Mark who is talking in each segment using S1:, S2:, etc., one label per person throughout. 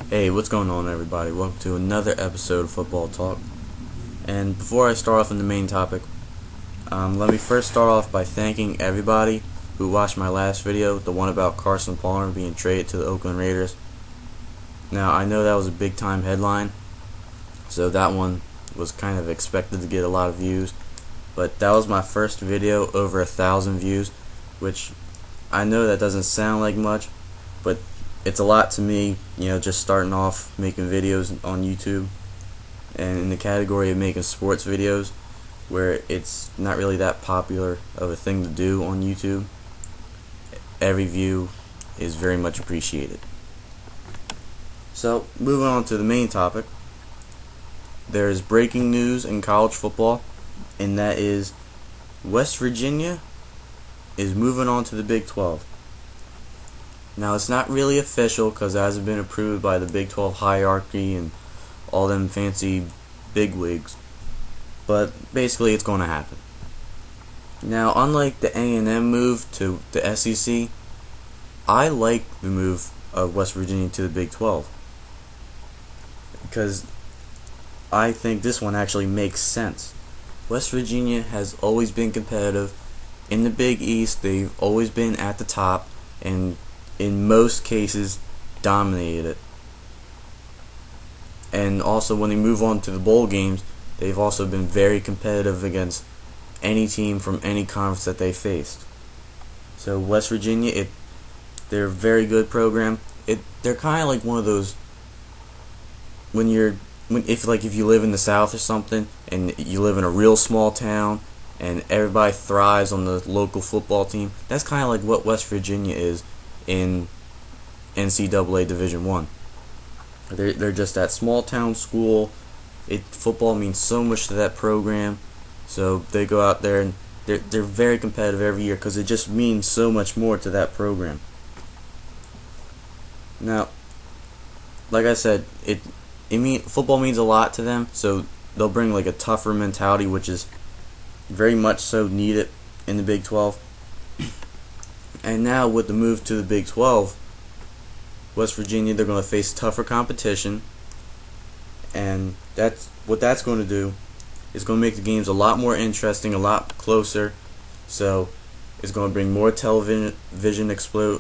S1: Hey, what's going on, everybody? Welcome to another episode of Football Talk. And before I start off on the main topic, let me first start off by thanking everybody who watched my last video, the one about Carson Palmer being traded to the Oakland Raiders. Now, I know that was a big time headline, so that one was kind of expected to get a lot of views, but that was my first video over 1,000 views, which I know that doesn't sound like much, but it's a lot to me, just starting off making videos on YouTube, and in the category of making sports videos, where it's not really that popular of a thing to do on YouTube. Every view is very much appreciated. So, moving on to the main topic, there's breaking news in college football, and that is West Virginia is moving on to the Big 12. Now, it's not really official because it hasn't been approved by the Big 12 hierarchy and all them fancy bigwigs, but basically it's going to happen. Now, unlike the A&M move to the SEC, I like the move of West Virginia to the Big 12 because I think this one actually makes sense. West Virginia has always been competitive. In the Big East, they've always been at the top, and in most cases dominated it. And also when they move on to the bowl games, they've also been very competitive against any team from any conference that they faced. So West Virginia, they're a very good program. They're kind of like one of those if you live in the South or something and you live in a real small town and everybody thrives on the local football team. That's kind of like what West Virginia is in NCAA Division I. They're just that small town school. Football means so much to that program, so they go out there and they're very competitive every year because it just means so much more to that program. Now, like I said, football means a lot to them, so they'll bring like a tougher mentality, which is very much so needed in the Big 12. And now with the move to the Big 12, West Virginia, they're going to face tougher competition, and that's going to do is going to make the games a lot more interesting, a lot closer. So it's going to bring more television exposure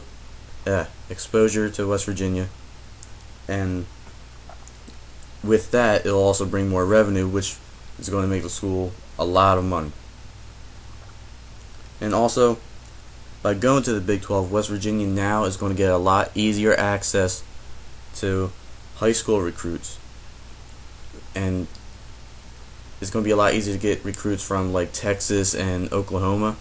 S1: to West Virginia, and with that, it'll also bring more revenue, which is going to make the school a lot of money. And also, by going to the Big 12, West Virginia now is going to get a lot easier access to high school recruits. And it's going to be a lot easier to get recruits from like Texas and Oklahoma.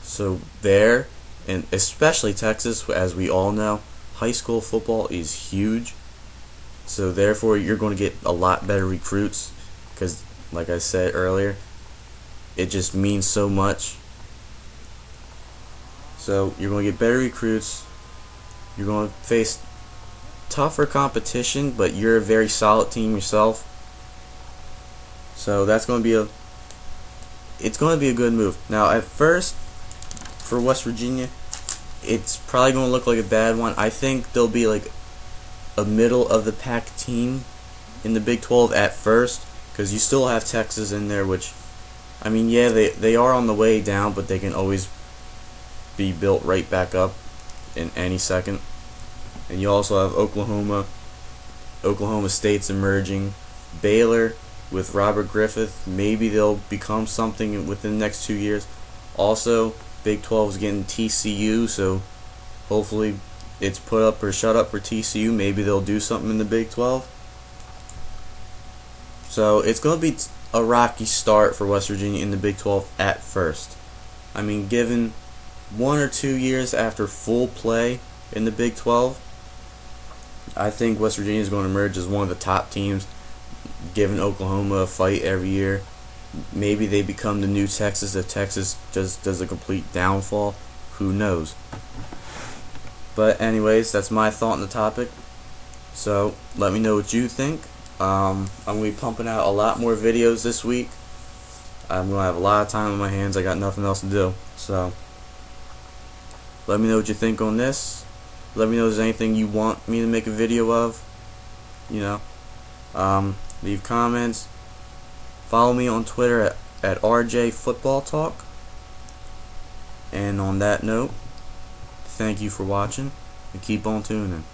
S1: So there, and especially Texas, as we all know, high school football is huge. So therefore, you're going to get a lot better recruits because, like I said earlier, it just means so much. So you're going to get better recruits. You're going to face tougher competition, but you're a very solid team yourself. So that's going to be a good move. Now, at first, for West Virginia, it's probably going to look like a bad one. I think they'll be like a middle of the pack team in the Big 12 at first, because you still have Texas in there, which, I mean, yeah, they are on the way down, but they can always be built right back up in any second. And you also have Oklahoma State's emerging, Baylor with Robert Griffith, maybe they'll become something within the next 2 years. Also, Big 12 is getting TCU, so hopefully it's put up or shut up for TCU. Maybe they'll do something in the Big 12. So it's going to be a rocky start for West Virginia in the Big 12 at first. I mean, given 1 or 2 years after full play in the Big 12, I think West Virginia is going to emerge as one of the top teams, giving Oklahoma a fight every year. Maybe they become the new Texas if Texas just does a complete downfall. Who knows? But anyways, that's my thought on the topic. So let me know what you think. I'm going to be pumping out a lot more videos this week. I'm going to have a lot of time on my hands. I got nothing else to do. So let me know what you think on this. Let me know if there's anything you want me to make a video of. Leave comments. Follow me on Twitter at RJFootballTalk. And on that note, thank you for watching and keep on tuning.